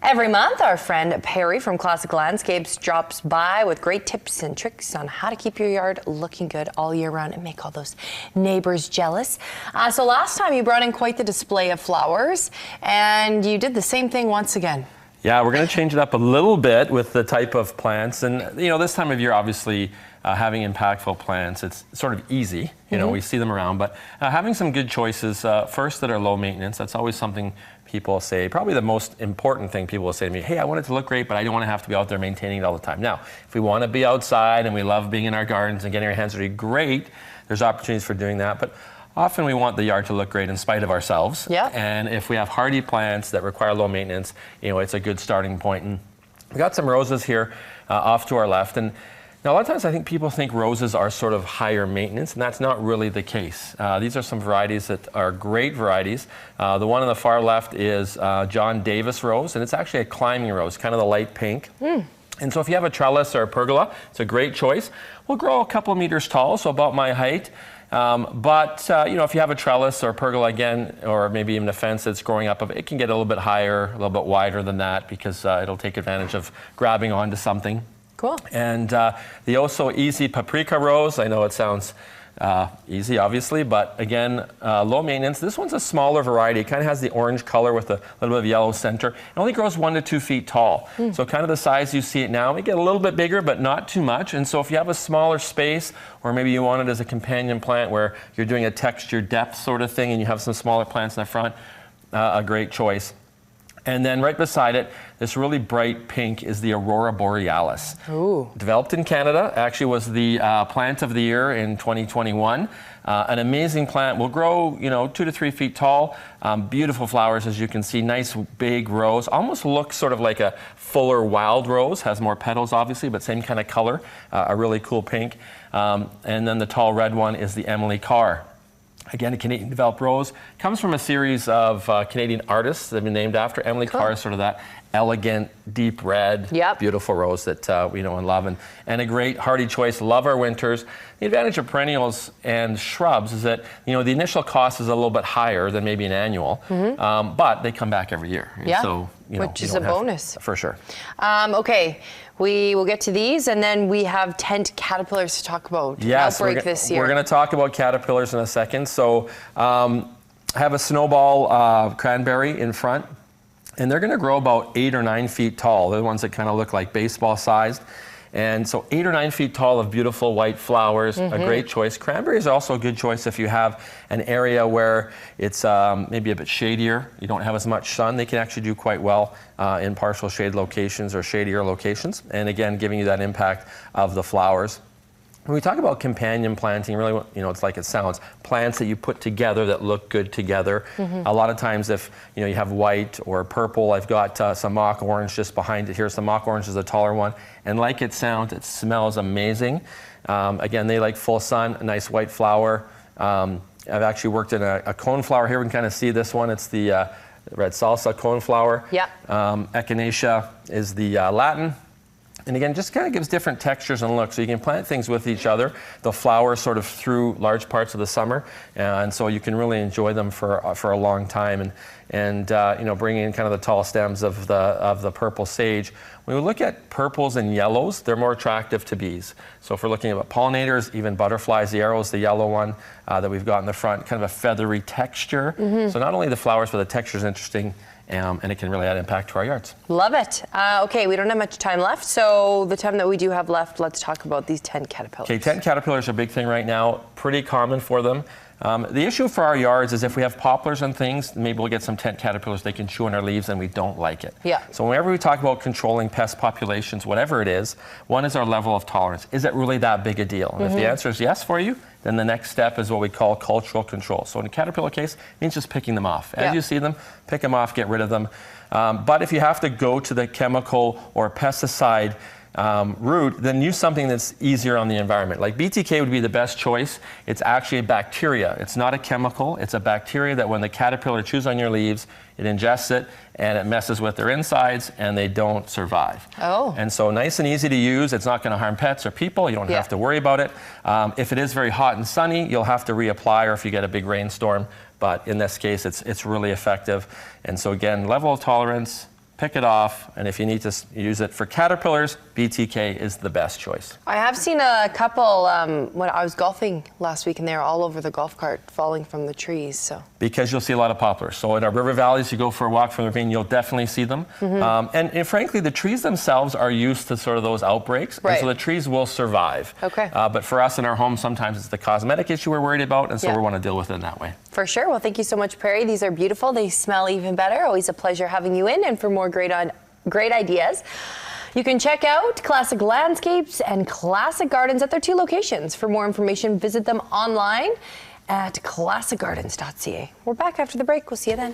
Every month, our friend Perry from Classic Landscapes drops by with great tips and tricks on how to keep your yard looking good all year round and make all those neighbors jealous. So last time you brought in quite the display of flowers, and you did the same thing once again. Yeah, we're going to change it up a little bit with the type of plants. And, you know, this time of year, obviously, having impactful plants, it's sort of easy. You know, we see them around. But having some good choices, first, that are low maintenance, that's always something people say. Probably the most important thing people will say to me, hey, I want it to look great, but I don't want to have to be out there maintaining it all the time. Now, if we want to be outside and we love being in our gardens and getting our hands dirty, great. There's opportunities for doing that. But often we want the yard to look great in spite of ourselves. Yep. And if we have hardy plants that require low maintenance, you know, it's a good starting point. And we got some roses here off to our left. And now, a lot of times I think people think roses are sort of higher maintenance, and that's not really the case. These are some varieties that are great varieties. The one on the far left is John Davis rose, and it's actually a climbing rose, kind of the light pink. And so if you have a trellis or a pergola, it's a great choice. We'll grow a couple of meters tall, so about my height. But you know, if you have a trellis or pergola again, or maybe even a fence that's growing up, it can get a little bit higher, a little bit wider than that, because it'll take advantage of grabbing onto something. Cool. And the oh-so easy paprika rose, I know it sounds easy, obviously, but again, low maintenance. This one's a smaller variety. It kind of has the orange color with a little bit of yellow center. It only grows 1 to 2 feet tall. So kind of the size you see it now. It get a little bit bigger, but not too much. And so if you have a smaller space, or maybe you want it as a companion plant where you're doing a texture depth sort of thing and you have some smaller plants in the front, a great choice. And then right beside it, this really bright pink is the Aurora Borealis. Ooh. Developed in Canada, actually was the plant of the year in 2021. An amazing plant, will grow, you know, 2 to 3 feet tall. Beautiful flowers, as you can see, nice big rose. Almost looks sort of like a fuller wild rose, has more petals obviously, but same kind of color, a really cool pink. And then the tall red one is the Emily Carr. Again, a Canadian developed rose. Comes from a series of Canadian artists that have been named after. Emily Carr is sort of that elegant, deep red, beautiful rose that we know and love. And a great hardy choice. Love our winters. The advantage of perennials and shrubs is that, you know, the initial cost is a little bit higher than maybe an annual, but they come back every year. Yeah, so, you know, which is a bonus. For sure. Okay, we will get to these, and then we have tent caterpillars to talk about. Yes, outbreak this year. We're going to talk about caterpillars in a second. So I have a snowball cranberry in front, and they're going to grow about 8 or 9 feet tall. They're the ones that kind of look like baseball sized. And so 8 or 9 feet tall of beautiful white flowers, a great choice. Cranberries are also a good choice if you have an area where it's maybe a bit shadier, you don't have as much sun. They can actually do quite well in partial shade locations or shadier locations. And again, giving you that impact of the flowers. When we talk about companion planting, really, you know, it's like it sounds, plants that you put together that look good together. A lot of times if, you know, you have white or purple, I've got some mock orange just behind it here. So mock orange is a taller one. And like it sounds, it smells amazing. Again, they like full sun, a nice white flower. I've actually worked in a coneflower here. We can kind of see this one. It's the red salsa coneflower. Echinacea is the Latin. And again, just kind of gives different textures and looks. So you can plant things with each other. They'll flower sort of through large parts of the summer. And so you can really enjoy them for a long time. And you know, bringing in kind of the tall stems of the purple sage. When we look at purples and yellows, they're more attractive to bees. So if we're looking at pollinators, even butterflies, the arrow is the yellow one that we've got in the front, kind of a feathery texture. So not only the flowers, but the texture is interesting. And it can really add impact to our yards. Love it. Okay, we don't have much time left, so the time that we do have left, let's talk about these tent caterpillars. Okay, tent caterpillars are a big thing right now, pretty common for them. The issue for our yards is if we have poplars and things, maybe we'll get some tent caterpillars, they can chew on our leaves and we don't like it. So whenever we talk about controlling pest populations, whatever it is, one is our level of tolerance. Is it really that big a deal? And if the answer is yes for you, then the next step is what we call cultural control. So in a caterpillar case, it means just picking them off. As you see them, pick them off, get rid of them. But if you have to go to the chemical or pesticide route, then use something that's easier on the environment. Like BTK would be the best choice. It's actually a bacteria. It's not a chemical. It's a bacteria that when the caterpillar chews on your leaves, it ingests it and it messes with their insides and they don't survive. And so nice and easy to use. It's not going to harm pets or people. You don't have to worry about it. If it is very hot and sunny, you'll have to reapply, or if you get a big rainstorm. But in this case, it's really effective. And so again, level of tolerance, pick it off, and if you need to use it for caterpillars, BTK is the best choice. I have seen a couple when I was golfing last week, and they were all over the golf cart falling from the trees. So because you'll see a lot of poplars. So in our river valleys, you go for a walk from the ravine, you'll definitely see them. And frankly, the trees themselves are used to sort of those outbreaks, right. and so the trees will survive. Okay. But for us in our home, sometimes it's the cosmetic issue we're worried about, and so we want to deal with it in that way. For sure. Well, thank you so much, Perry. These are beautiful. They smell even better. Always a pleasure having you in. And for more great ideas, you can check out Classic Landscapes and Classic Gardens at their 2 locations. For more information, visit them online at classicgardens.ca. We're back after the break. We'll see you then.